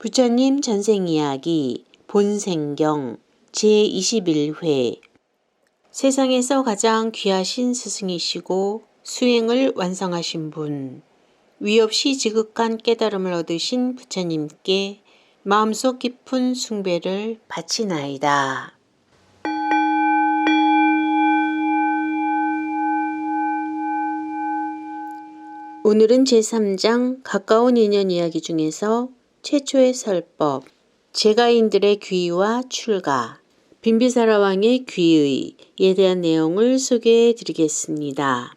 부처님 전생이야기 본생경 제21회 세상에서 가장 귀하신 스승이시고 수행을 완성하신 분, 위없이 지극한 깨달음을 얻으신 부처님께 마음속 깊은 숭배를 바치나이다. 오늘은 제3장 가까운 인연 이야기 중에서 최초의 설법, 제가인들의 귀의와 출가, 빈비사라 왕의 귀의에 대한 내용을 소개해 드리겠습니다.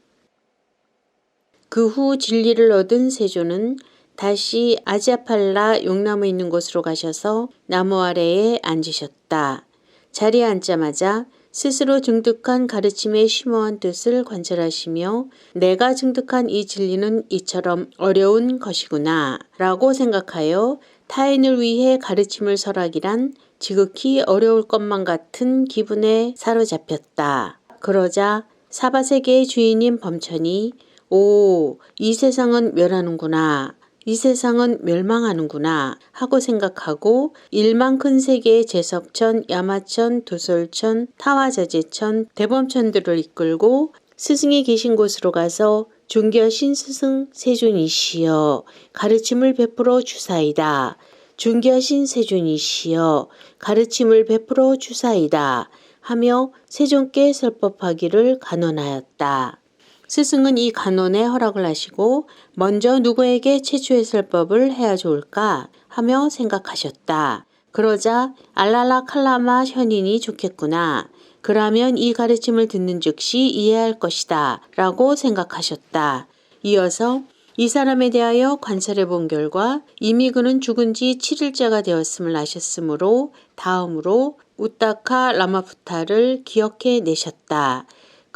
그 후 진리를 얻은 세조는 다시 아지아팔라 용나무 있는 곳으로 가셔서 나무 아래에 앉으셨다. 자리에 앉자마자 스스로 증득한 가르침의 심오한 뜻을 관찰하시며 내가 증득한 이 진리는 이처럼 어려운 것이구나 라고 생각하여 타인을 위해 가르침을 설하기란 지극히 어려울 것만 같은 기분에 사로잡혔다. 그러자 사바세계의 주인인 범천이 오, 이 세상은 멸하는구나. 이 세상은 멸망하는구나 하고 생각하고 일만 큰 세계의 제석천, 야마천, 도솔천, 타와자제천, 대범천들을 이끌고 스승이 계신 곳으로 가서 존귀하신 스승 세존이시여 가르침을 베풀어 주사이다. 존귀하신 세존이시여 가르침을 베풀어 주사이다 하며 세존께 설법하기를 간언하였다. 스승은 이 간언에 허락을 하시고 먼저 누구에게 최초의 설법을 해야 좋을까 하며 생각하셨다. 그러자 알랄라 칼라마 현인이 좋겠구나. 그러면 이 가르침을 듣는 즉시 이해할 것이다 라고 생각하셨다. 이어서 이 사람에 대하여 관찰해 본 결과 이미 그는 죽은 지 7일째가 되었음을 아셨으므로 다음으로 우타카 라마푸타를 기억해 내셨다.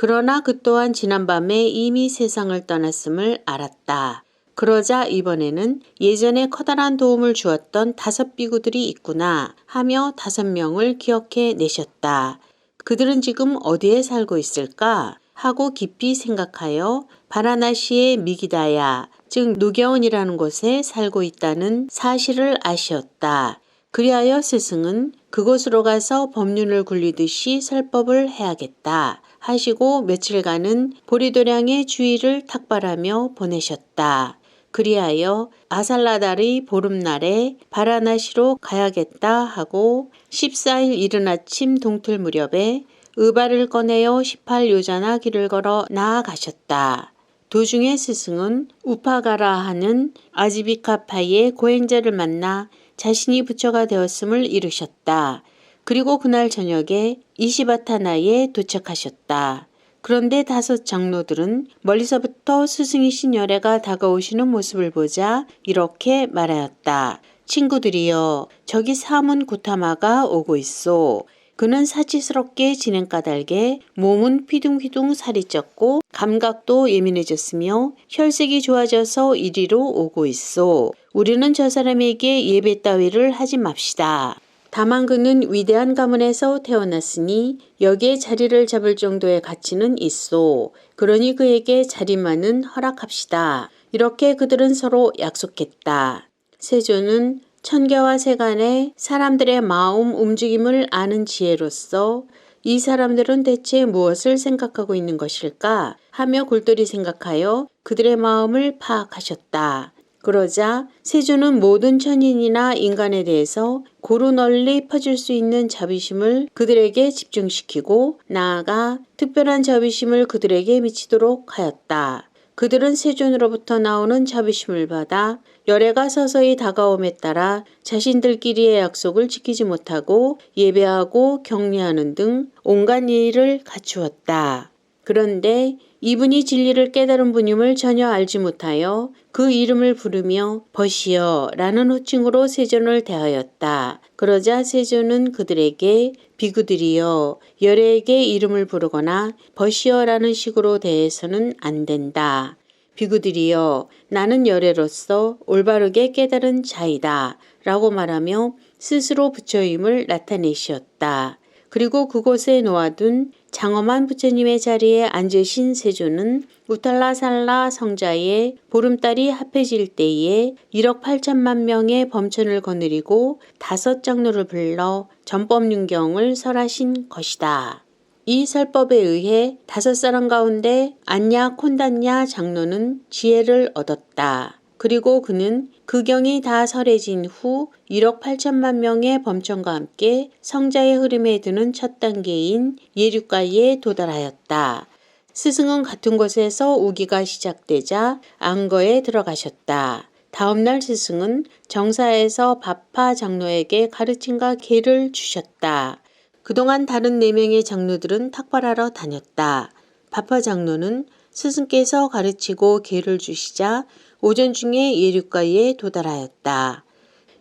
그러나 그 또한 지난밤에 이미 세상을 떠났음을 알았다. 그러자 이번에는 예전에 커다란 도움을 주었던 5비구들이 있구나 하며 5명을 기억해 내셨다. 그들은 지금 어디에 살고 있을까 하고 깊이 생각하여 바라나시의 미기다야, 즉 노겨운이라는 곳에 살고 있다는 사실을 아시었다. 그리하여 스승은 그곳으로 가서 법륜을 굴리듯이 설법을 해야겠다 하시고 며칠간은 보리도량의 주위를 탁발하며 보내셨다. 그리하여 아살라달의 보름날에 바라나시로 가야겠다 하고 14일 이른 아침 동틀 무렵에 의발을 꺼내어 18요자나 길을 걸어 나아가셨다. 도중에 스승은 우파가라 하는 아지비카파의 고행자를 만나 자신이 부처가 되었음을 이르셨다. 그리고 그날 저녁에 이시바타나에 도착하셨다. 그런데 5 장로들은 멀리서부터 스승이신 열애가 다가오시는 모습을 보자 이렇게 말하였다. 친구들이여, 저기 사문 고타마가 오고 있소. 그는 사치스럽게 진행 까닭에 몸은 휘둥휘둥 살이 쪘고 감각도 예민해졌으며 혈색이 좋아져서 이리로 오고 있소. 우리는 저 사람에게 예배 따위를 하지 맙시다. 다만 그는 위대한 가문에서 태어났으니 여기에 자리를 잡을 정도의 가치는 있소. 그러니 그에게 자리만은 허락합시다. 이렇게 그들은 서로 약속했다. 세조는 천계와 세간의 사람들의 마음 움직임을 아는 지혜로서 이 사람들은 대체 무엇을 생각하고 있는 것일까 하며 골똘히 생각하여 그들의 마음을 파악하셨다. 그러자 세조는 모든 천인이나 인간에 대해서 고루 널리 퍼질 수 있는 자비심을 그들에게 집중시키고 나아가 특별한 자비심을 그들에게 미치도록 하였다. 그들은 세존으로부터 나오는 자비심을 받아 열애가 서서히 다가옴에 따라 자신들끼리의 약속을 지키지 못하고 예배하고 격려하는 등 온갖 예의를 갖추었다. 그런데 이분이 진리를 깨달은 분임을 전혀 알지 못하여 그 이름을 부르며 버시여 라는 호칭으로 세존을 대하였다. 그러자 세존은 그들에게 비구들이여, 열애에게 이름을 부르거나 버시여 라는 식으로 대해서는 안 된다. 비구들이여, 나는 열애로서 올바르게 깨달은 자이다 라고 말하며 스스로 부처임을 나타내시었다. 그리고 그곳에 놓아둔 장엄한 부처님의 자리에 앉으신 세조는 우탈라살라 성자의 보름달이 합해질 때에 1억 8천만 명의 범천을 거느리고 5장로를 불러 전법윤경을 설하신 것이다. 이 설법에 의해 5사람 가운데 안냐 콘단냐 장로는 지혜를 얻었다. 그리고 그는 그 경이 다 설해진 후 1억 8천만 명의 범천과 함께 성자의 흐름에 드는 첫 단계인 예류가에 도달하였다. 스승은 같은 곳에서 우기가 시작되자 안거에 들어가셨다. 다음날 스승은 정사에서 바파 장로에게 가르침과 계를 주셨다. 그동안 다른 4명의 장로들은 탁발하러 다녔다. 바파 장로는 스승께서 가르치고 계를 주시자 오전 중에 예류가에 도달하였다.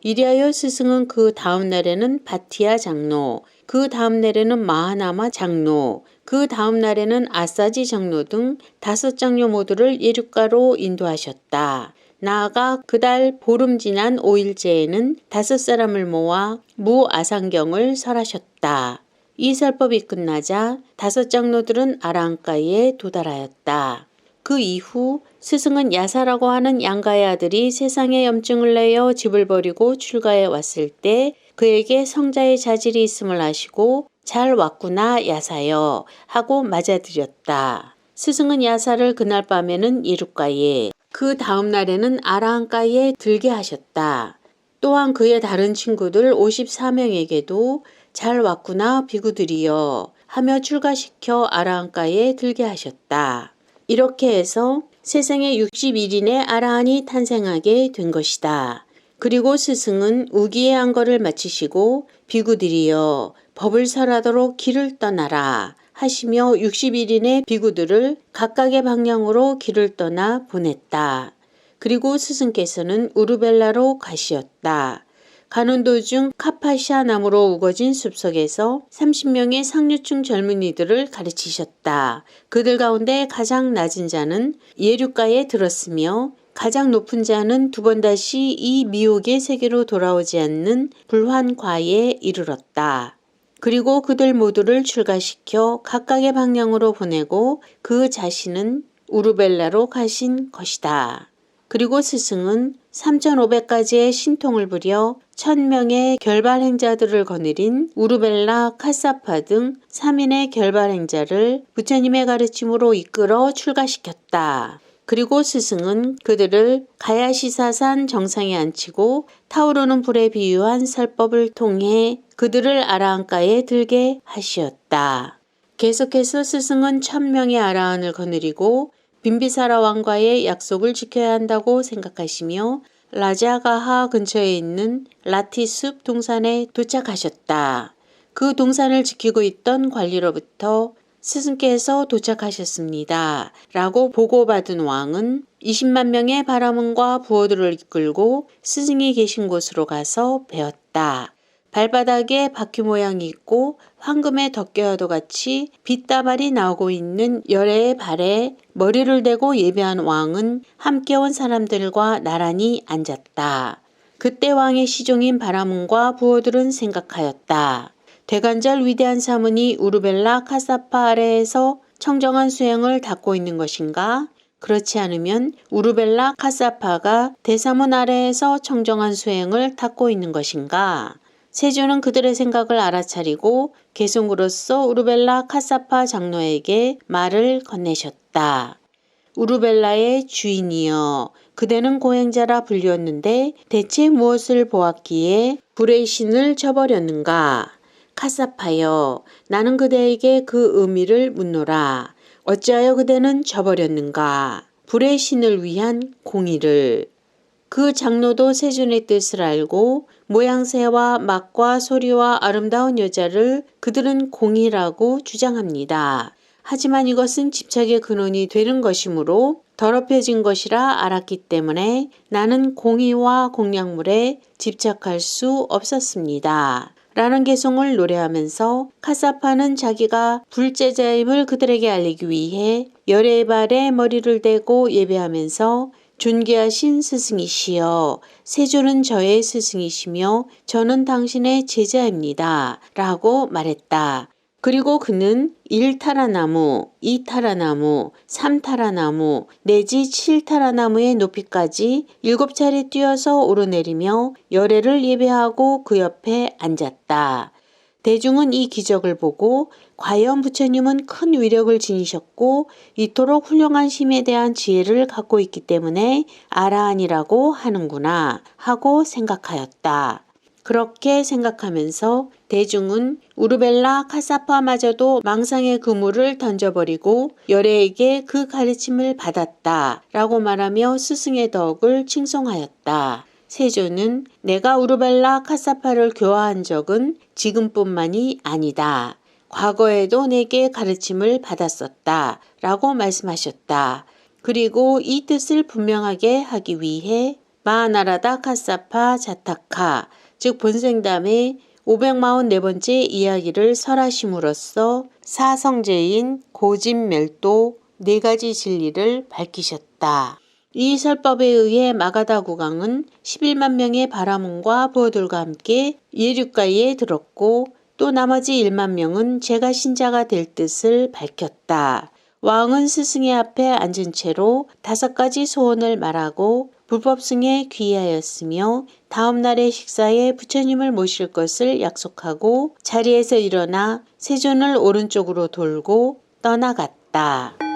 이리하여 스승은 그 다음 날에는 바티아 장로, 그 다음 날에는 마하나마 장로, 그 다음 날에는 아사지 장로 등 5장로 모두를 예류가로 인도하셨다. 나아가 그달 보름 지난 5일째에는 5사람을 모아 무아상경을 설하셨다. 이 설법이 끝나자 5장로들은 아라한가에 도달하였다. 그 이후 스승은 야사라고 하는 양가의 아들이 세상의 염증을 내어 집을 버리고 출가해 왔을 때 그에게 성자의 자질이 있음을 아시고 잘 왔구나 야사여 하고 맞아들였다. 스승은 야사를 그날 밤에는 예류가에 그 다음 날에는 아라한가에 들게 하셨다. 또한 그의 다른 친구들 54명에게도 잘 왔구나 비구들이여 하며 출가시켜 아라한가에 들게 하셨다. 이렇게 해서 세상에 61인의 아라한이 탄생하게 된 것이다. 그리고 스승은 우기의 안거를 마치시고 비구들이여 법을 설하도록 길을 떠나라 하시며 61인의 비구들을 각각의 방향으로 길을 떠나 보냈다. 그리고 스승께서는 우르벨라로 가시었다. 가는 도중 카파시아 나무로 우거진 숲속에서 30명의 상류층 젊은이들을 가르치셨다. 그들 가운데 가장 낮은 자는 예류가에 들었으며 가장 높은 자는 2번 다시 이 미혹의 세계로 돌아오지 않는 불환과에 이르렀다. 그리고 그들 모두를 출가시켜 각각의 방향으로 보내고 그 자신은 우르벨라로 가신 것이다. 그리고 스승은 3,500가지의 신통을 부려 1,000명의 결발행자들을 거느린 우르벨라 카사파 등 3인의 결발행자를 부처님의 가르침으로 이끌어 출가시켰다. 그리고 스승은 그들을 가야시사산 정상에 앉히고 타오르는 불에 비유한 설법을 통해 그들을 아라한가에 들게 하시었다. 계속해서 스승은 1,000명의 아라한을 거느리고 빈비사라 왕과의 약속을 지켜야 한다고 생각하시며 라자가하 근처에 있는 라티숲 동산에 도착하셨다. 그 동산을 지키고 있던 관리로부터 스승께서 도착하셨습니다. 라고 보고받은 왕은 20만 명의 바라문과 부호들을 이끌고 스승이 계신 곳으로 가서 배웠다. 발바닥에 바퀴 모양이 있고 황금의 덕계와도 같이 빗다발이 나오고 있는 열애의 발에 머리를 대고 예배한 왕은 함께 온 사람들과 나란히 앉았다. 그때 왕의 시종인 바라문과 부호들은 생각하였다. 대관절 위대한 사문이 우르벨라 카사파 아래에서 청정한 수행을 닦고 있는 것인가? 그렇지 않으면 우르벨라 카사파가 대사문 아래에서 청정한 수행을 닦고 있는 것인가? 세조는 그들의 생각을 알아차리고 계승으로서 우르벨라 카사파 장로에게 말을 건네셨다. 우르벨라의 주인이여, 그대는 고행자라 불리웠는데 대체 무엇을 보았기에 불의 신을 저버렸는가? 카사파여, 나는 그대에게 그 의미를 묻노라. 어찌하여 그대는 저버렸는가? 불의 신을 위한 공의를. 그 장로도 세존의 뜻을 알고 모양새와 맛과 소리와 아름다운 여자를 그들은 공의라고 주장합니다. 하지만 이것은 집착의 근원이 되는 것이므로 더럽혀진 것이라 알았기 때문에 나는 공의와 공약물에 집착할 수 없었습니다. 라는 개송을 노래하면서 카사파는 자기가 불제자임을 그들에게 알리기 위해 열의 발에 머리를 대고 예배하면서 존귀하신 스승이시여, 세존은 저의 스승이시며 저는 당신의 제자입니다. 라고 말했다. 그리고 그는 1타라나무, 2타라나무, 3타라나무 내지 7타라나무의 높이까지 7차례 뛰어서 오르내리며 열애를 예배하고 그 옆에 앉았다. 대중은 이 기적을 보고 과연 부처님은 큰 위력을 지니셨고 이토록 훌륭한 힘에 대한 지혜를 갖고 있기 때문에 아라한이라고 하는구나 하고 생각하였다. 그렇게 생각하면서 대중은 우르벨라 카사파마저도 망상의 그물을 던져버리고 열애에게 그 가르침을 받았다 라고 말하며 스승의 덕을 칭송하였다. 세존은 내가 우르벨라 카사파를 교화한 적은 지금뿐만이 아니다. 과거에도 내게 가르침을 받았었다 라고 말씀하셨다. 그리고 이 뜻을 분명하게 하기 위해 마하나라다 카사파 자타카 즉 본생담의 544번째 이야기를 설하심으로써 사성제인 고진멸도 4가지 진리를 밝히셨다. 이 설법에 의해 마가다 국왕은 11만 명의 바라몬과 부하들과 함께 예륙가에 들었고 또 나머지 1만 명은 제가 신자가 될 뜻을 밝혔다. 왕은 스승의 앞에 앉은 채로 5가지 소원을 말하고 불법승에 귀의하였으며 다음 날의 식사에 부처님을 모실 것을 약속하고 자리에서 일어나 세존을 오른쪽으로 돌고 떠나갔다.